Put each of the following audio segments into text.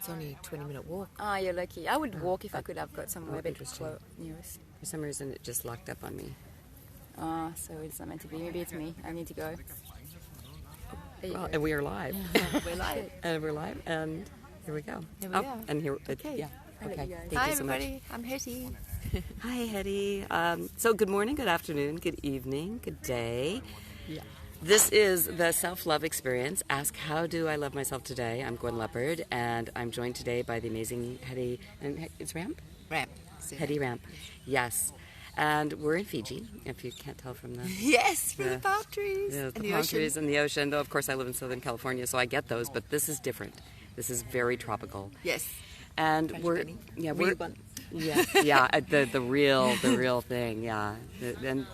It's only a 20-minute walk. Oh, you're lucky. I would walk if I could. I've got somewhere a bit interesting. near us. For some reason, it just locked up on me. Oh, so it's not meant to be. Maybe it's me. I need to go. Well, and we are live. We're live. And we're live, and here we go. Here we are. And here, Okay. yeah. I'll let Okay. you go. Thank Hi, you so everybody. much. I'm Hetty. Hi, Hetty. So good morning, good afternoon, good evening, good day. Yeah. This is the Self-Love Experience. Ask, how do I love myself today? I'm Gwen Lepard, and I'm joined today by the amazing Hetty. And it's Ramp? Ramp. Hetty Ramp. Yes. And we're in Fiji, if you can't tell from the... Yes, for the palm trees. Yeah, and the the palm ocean. trees and the ocean. Though, of course, I live in Southern California, so I get those, but this is different. This is very tropical. Yes. And French we're... bunny. Yeah, Real we're... one. Yeah, the real thing, yeah. And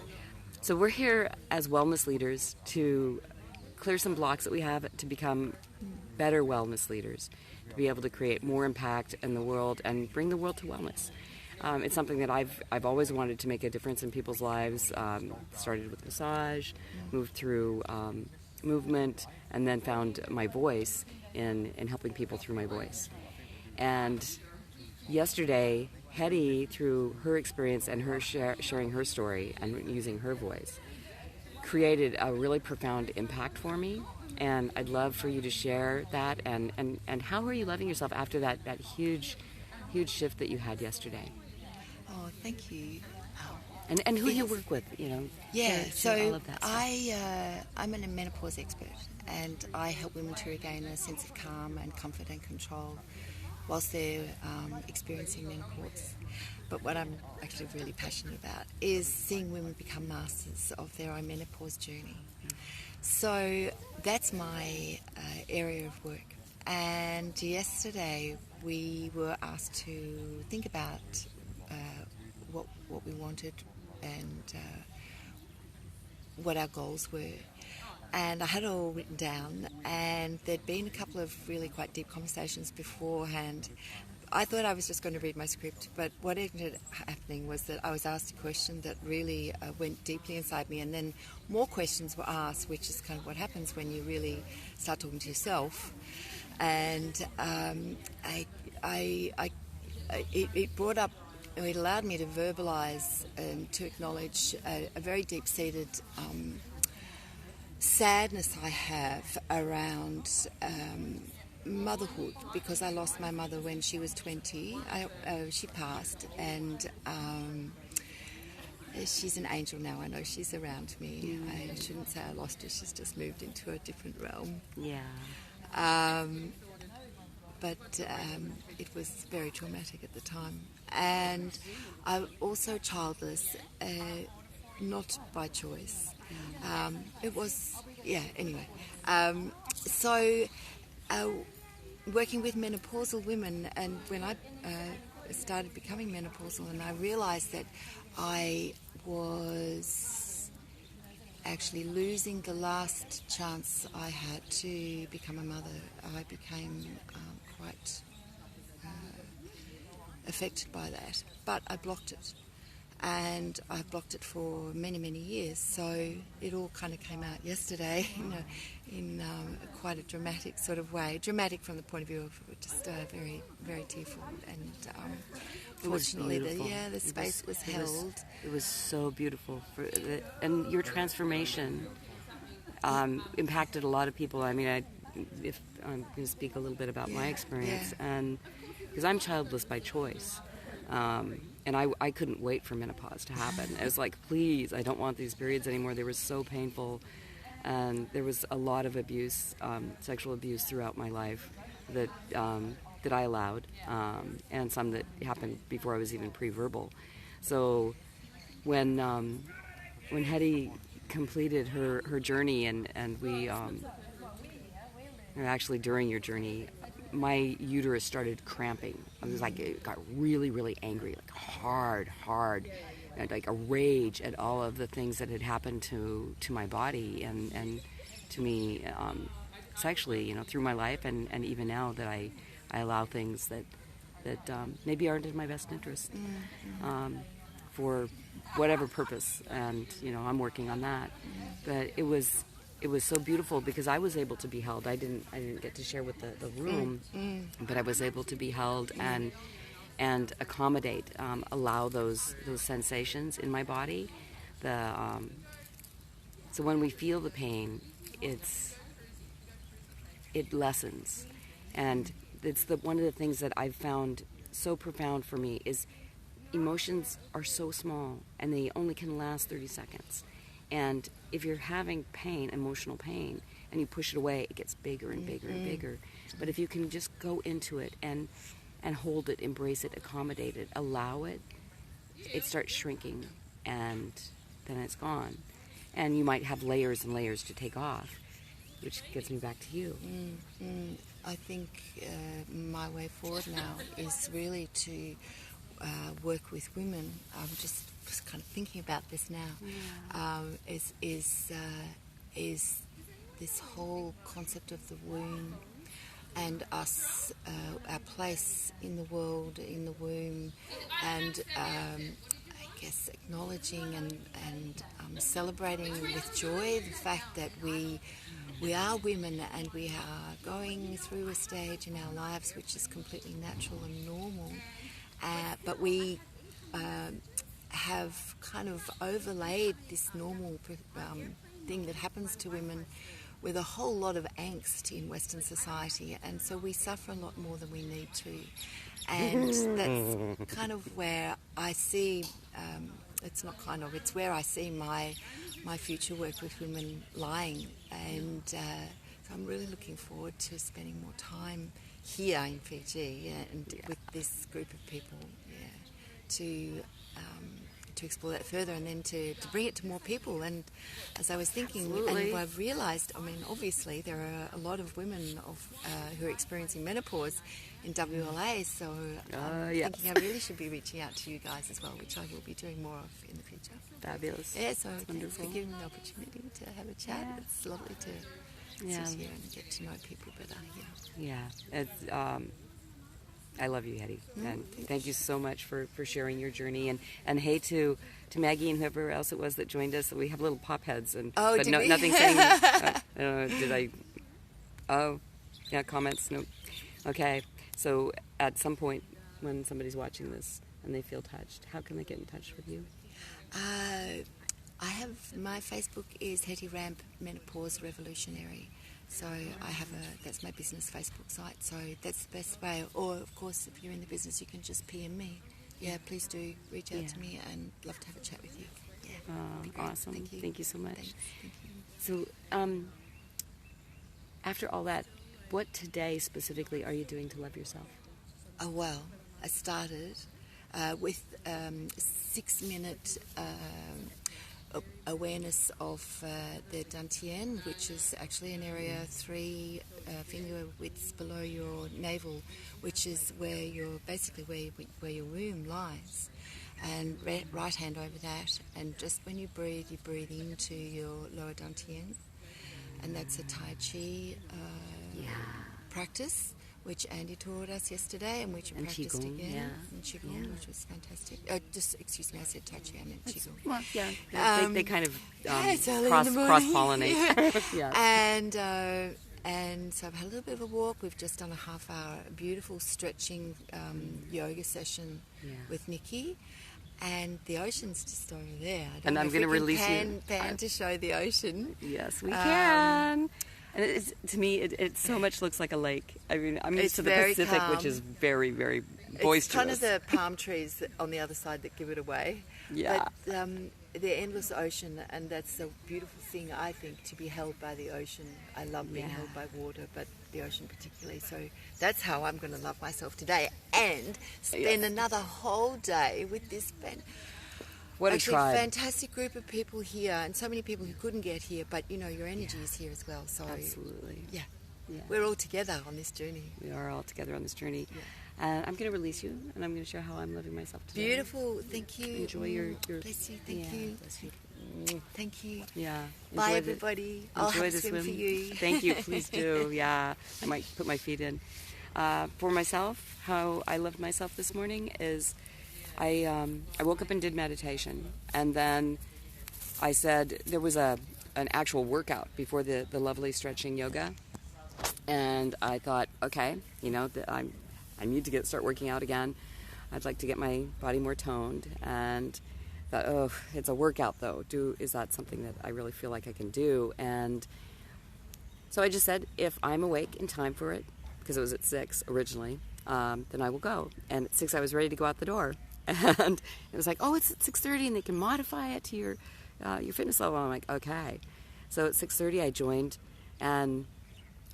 so we're here as wellness leaders to clear some blocks that we have to become better wellness leaders, to be able to create more impact in the world and bring the world to wellness. It's something that I've always wanted to make a difference in people's lives. Started with massage, moved through movement, and then found my voice in helping people through my voice. And yesterday, Hetty, through her experience and her sharing her story and using her voice, created a really profound impact for me. And I'd love for you to share that. And how are you loving yourself after that huge shift that you had yesterday? Oh, thank you. And who do you work with, you know? Yeah, share all of that stuff. I'm a menopause expert, and I help women to regain a sense of calm and comfort and control whilst they're experiencing menopause. But what I'm actually really passionate about is seeing women become masters of their own menopause journey. So that's my area of work. And yesterday we were asked to think about what we wanted and what our goals were. And I had it all written down, and there'd been a couple of really quite deep conversations beforehand. I thought I was just going to read my script, but what ended up happening was that I was asked a question that really went deeply inside me, and then more questions were asked, which is kind of what happens when you really start talking to yourself. And it brought up, it allowed me to verbalise and to acknowledge a very deep-seated sadness I have around motherhood, because I lost my mother when she was 20. She passed, and she's an angel now. I know she's around me. I shouldn't say I lost her. She's just moved into a different realm. Yeah. But it was very traumatic at the time. And I'm also childless, not by choice. It was, anyway. So working with menopausal women, and when I started becoming menopausal, and I realised that I was actually losing the last chance I had to become a mother, I became quite affected by that. But I blocked it. And I've blocked it for many, many years. So it all kind of came out yesterday in quite a dramatic sort of way. Dramatic from the point of view of just very, very tearful. And fortunately, the space was held. It was so beautiful. And your transformation impacted a lot of people. I mean, if I'm going to speak a little bit about my experience, and because I'm childless by choice. And I couldn't wait for menopause to happen. I was like, please, I don't want these periods anymore. They were so painful. And there was a lot of abuse, sexual abuse throughout my life that I allowed, and some that happened before I was even pre-verbal. So when Hetty completed her journey, and we, actually during your journey, my uterus started cramping. I was like, it got really, really angry, like hard, and like a rage at all of the things that had happened to my body and to me sexually, through my life, and even now that I allow things that maybe aren't in my best interest for whatever purpose, and I'm working on that. But it was it was so beautiful because I was able to be held. I didn't get to share with the room, but I was able to be held and accommodate, allow those sensations in my body. So when we feel the pain, it lessens, and it's one of the things that I've found so profound for me is emotions are so small and they only can last 30 seconds. And if you're having pain, emotional pain, and you push it away, it gets bigger and bigger and bigger. But if you can just go into it and hold it, embrace it, accommodate it, allow it, it starts shrinking, and then it's gone. And you might have layers and layers to take off, which gets me back to you. I think my way forward now is really to work with women. I'm just kind of thinking about this now. Is this whole concept of the womb and us, our place in the world, in the womb, and I guess acknowledging and celebrating with joy the fact that we are women and we are going through a stage in our lives which is completely natural and normal, but we have kind of overlaid this normal thing that happens to women with a whole lot of angst in Western society, and so we suffer a lot more than we need to. And that's kind of where I see, it's where I see my future work with women lying. And so I'm really looking forward to spending more time here in Fiji and with this group of people, to explore that further and then to bring it to more people. And as I was thinking, and I've realised, obviously there are a lot of women who are experiencing menopause in WLA, so I'm thinking I really should be reaching out to you guys as well, which I will be doing more of in the future. Fabulous. Yeah, so thanks for giving me the opportunity to have a chat. Yeah. It's lovely to sit here and get to know people better. It's, I love you, Hetty, and thank you so much for sharing your journey. And hey to Maggie and whoever else it was that joined us. We have little pop heads, but nothing saying. Did I? Oh, yeah, comments. No. Okay, so at some point when somebody's watching this and they feel touched, how can they get in touch with you? I have my Facebook is Hetty Ramp Menopause Revolutionary. So that's my business Facebook site. So that's the best way. Or of course, if you're in the business, you can just PM me. Yeah, please do reach out to me, and love to have a chat with you. Yeah, awesome. Thank you so much. Thanks. Thank you. So, after all that, what today specifically are you doing to love yourself? Oh well, I started with 6-minute. Awareness of the dantian, which is actually an area 3 finger widths below your navel, which is where where your womb lies, and right hand over that, and just when you breathe into your lower dantian, and that's a Tai Chi practice, which Andy taught us yesterday, and which we practiced Qigong, again. And Qigong, which was fantastic. Excuse me, I said Tai Chi, I meant Qigong. Well, they kind of cross-pollinate. Yeah. And so I've had a little bit of a walk. We've just done a half-hour beautiful stretching yoga session with Nikki. And the ocean's just over there. And I'm going to release you. Pan to show the ocean. Yes, we can. And to me, it so much looks like a lake. I mean, I'm used to the Pacific, calm. Which is very, very boisterous. It's kind of the palm trees on the other side that give it away. Yeah. But the endless ocean, and that's a beautiful thing, I think, to be held by the ocean. I love being held by water, but the ocean particularly. So that's how I'm going to love myself today, and spend another whole day with this band. What a tribe. Fantastic group of people here, and so many people who couldn't get here, but your energy is here as well. So absolutely. Yeah. We're all together on this journey. We are all together on this journey. And I'm going to release you, and I'm going to show how I'm living myself today. Beautiful. Thank you. Enjoy your bless you. Thank you. Bless you. Thank you. Yeah. Bye, everybody. I'll have a swim for you. Thank you. Please do. Yeah. I might put my feet in. For myself, how I loved myself this morning is I woke up and did meditation, and then I said there was a an actual workout before the lovely stretching yoga. And I thought, okay, I need to start working out again. I'd like to get my body more toned. And thought, oh, it's a workout though. Is that something that I really feel like I can do? And so I just said, if I'm awake in time for it, because it was at 6 originally, then I will go. And at 6 I was ready to go out the door. And it was like, oh, it's at 6:30 and they can modify it to your fitness level. I'm like, okay. So at 6:30 I joined, and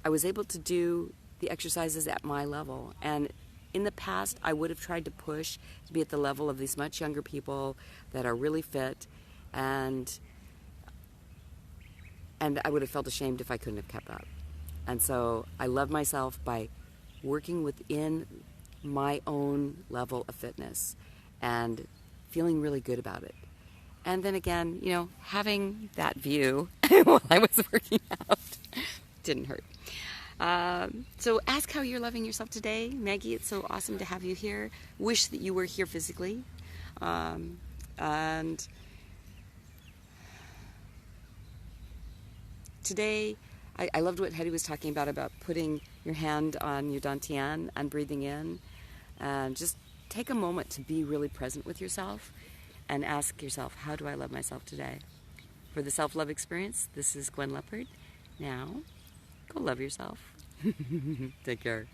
I was able to do the exercises at my level. And in the past, I would have tried to push to be at the level of these much younger people that are really fit, and I would have felt ashamed if I couldn't have kept up. And so I love myself by working within my own level of fitness and feeling really good about it. And then again, having that view while I was working out didn't hurt. So ask how you're loving yourself today. Maggie, it's so awesome to have you here. Wish that you were here physically. And today, I loved what Hetty was talking about putting your hand on your dantian and breathing in. And just take a moment to be really present with yourself and ask yourself, how do I love myself today? For the self-love experience, this is Gwen Lepard. Now, go love yourself. Take care.